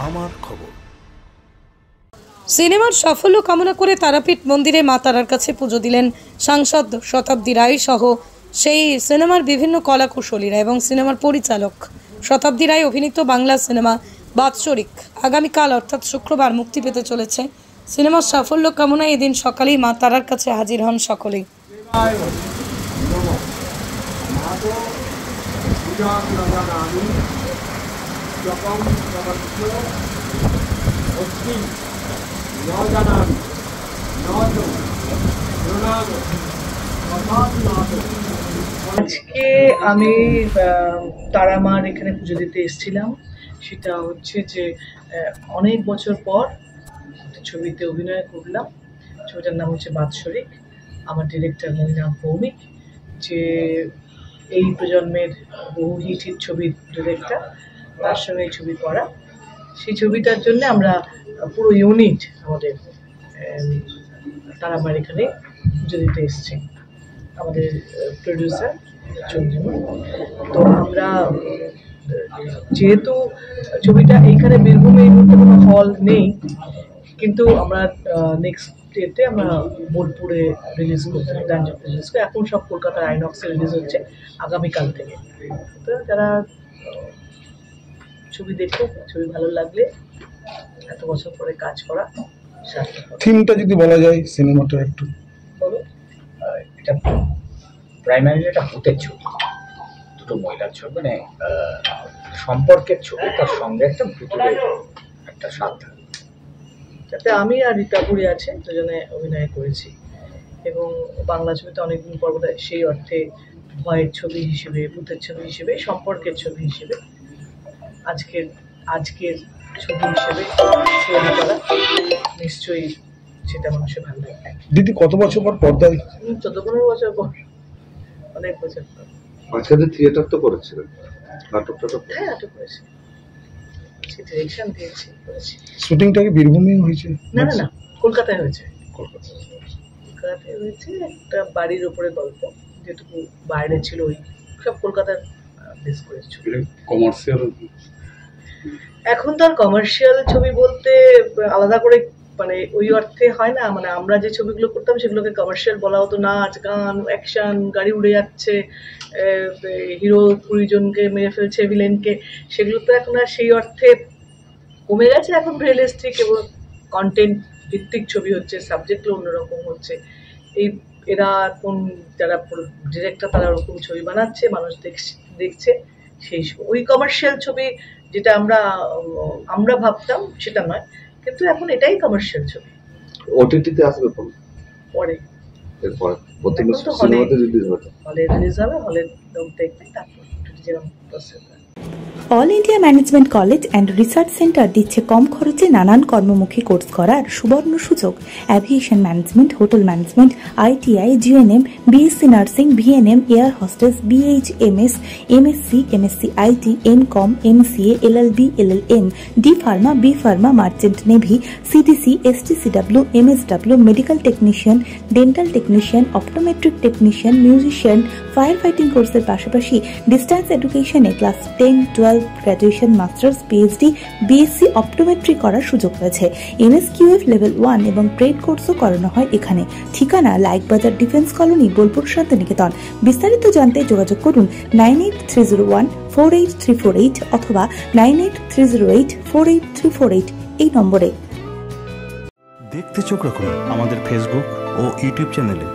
আমার খবর। সিনেমার সাফল্য কামনা করে তারাপীঠ মন্দিরে মা তারার কাছে পুজো দিলেন সাংসদ শতাব্দী রায় সহ সেই সিনেমার বিভিন্ন কলাকুশলীরা এবং সিনেমার পরিচালক। শতাব্দী রায় অভিনীত বাংলা সিনেমা বাৎসরিক আগামীকাল অর্থাৎ শুক্রবার মুক্তি পেতে চলেছে। সিনেমার সাফল্য কামনায় এদিন সকালেই মা তারার কাছে হাজির হন সকলেই। আজকে আমি তারা মার এখানে পুজো দিতে এসেছিলাম। সেটা হচ্ছে যে অনেক বছর পর ছবিতে অভিনয় করলাম। ছবিটার নাম হচ্ছে বাৎসরিক। আমার ডিরেক্টর মনিরাম ভৌমিক, যে এই প্রজন্মের বহু হিট ছবির ডিরেক্টর, তার সঙ্গে এই ছবি করা। সেই ছবিটার জন্য আমরা পুরো ইউনিট আমাদের তারা মার এখানে পুজো দিতে এসেছি, আমাদের প্রডিউসার চন্দ্রিমা। তো আমরা যেহেতু ছবিটা এইখানে বীরভূমে এই মুহূর্তে কোনো হল নেই, কিন্তু আমরা নেক্সট ডেতে আমরা বোলপুরে রিলিজ করতে রিলিজ করি। এখন সব কলকাতার আইনক্সে রিলিজ হচ্ছে আগামীকাল থেকে। তো যারা ছবি দেখো, ছবি ভালো লাগলে এত বছর পরে কাজ করা। থিমটা যদি বলা যায় সিনেমাটা একটু বলো। এটা প্রাইমারিলি একটা ভূতের ছবি, দুটো মহিলার ছবি, মানে সম্পর্কের ছবি, তার সঙ্গে একটা ভূতের একটা স্বাদ। যাতে আমি আর রীতাপুরি আছে, দুজনে অভিনয় করেছি। এবং বাংলা ছবিতে অনেকদিন পর বোধহয় সেই অর্থে ভয়ের ছবি হিসেবে, ভূতের ছবি হিসেবে, সম্পর্কের ছবি হিসেবে আজকের ছবি হিসেবে তৈরি করা নিশ্চয়ই সেটা মানুষের ভালো লাগবে। দিদি কত বছর পর পর্দায়? 14-15 বছর পর, অনেক বছর পর। মাঝখানে থিয়েটার তো করেছিলেন, নাটকটা তো? হ্যাঁ, নাটক করেছি, ডিরেকশন দিয়েছি, করেছি। শুটিংটা কি বীরভূমেই হয়েছে? না, কলকাতায় হয়েছে। কলকাতায় হয়েছে, একটা বাড়ির উপরে গল্প, যেটুকু বাইরে ছিল ওই সব কলকাতার বেস করেছে। কমার্শিয়াল এখন তো আর কমার্শিয়াল ছবি বলতে আলাদা করে মানে ওই অর্থে হয় না। মানে আমরা যে ছবিগুলো করতাম সেগুলোকে কমার্শিয়াল বলা হতো। নাচ, গান, অ্যাকশন, গাড়ি উড়ে যাচ্ছে, হিরো 20 জনকে মেরে ফেলছে, ভিলেনকে, সেগুলো তো এখন আর সেই অর্থে কমে গেছে। এখন রিয়েলিস্টিক এবং কন্টেন্ট ভিত্তিক ছবি হচ্ছে, সাবজেক্টগুলো অন্যরকম হচ্ছে। এরা এখন যারা ডিরেক্টর তারা ওরকম ছবি বানাচ্ছে, মানুষ দেখছে। সেই ওই কমার্শিয়াল ছবি যেটা আমরা ভাবতাম সেটা নয়, কিন্তু এখন এটাই কমার্শিয়াল ছবি। ওটিটিতে আসবে পরে, এরপরে সিনেমাতে রিলিজ হবে, হলে রিলিজ হবে, হলে লোক দেখবে, তারপর যেরকম process. All India management college and research centre দিচ্ছে কম খরচে নানান কর্মমুখী কোর্স করার সুবর্ণ সুযোগ। Aviation management, hotel management, ITI, GNM, BSc nursing, VNM, air hostess, BHMS, MSc, MSc IT, MCom, MCA, LLB, LLM, D Pharma, B Pharma, merchant navy, CTC, STCW, MSW, medical technician, dental technician, optometric technician, musician, fire fighting কোর্সের পাশাপাশি distance এডুকেশনে class 10, 12, graduation, masters, PhD, BSc optometry করার সুযোগ রয়েছে। NSQF level 1 এবং trade কোর্সও করানো হয় এখানে। ঠিকানা লাইকবাজার ডিফেন্স কলোনি, বোলপুর, শান্তিনিকেতন। বিস্তারিত জানতে যোগাযোগ করুন 9830148348 অথবা 9830848348 এই নম্বরে। দেখতে চোখ রাখুন আমাদের ফেসবুক ও ইউটিউব চ্যানেলে।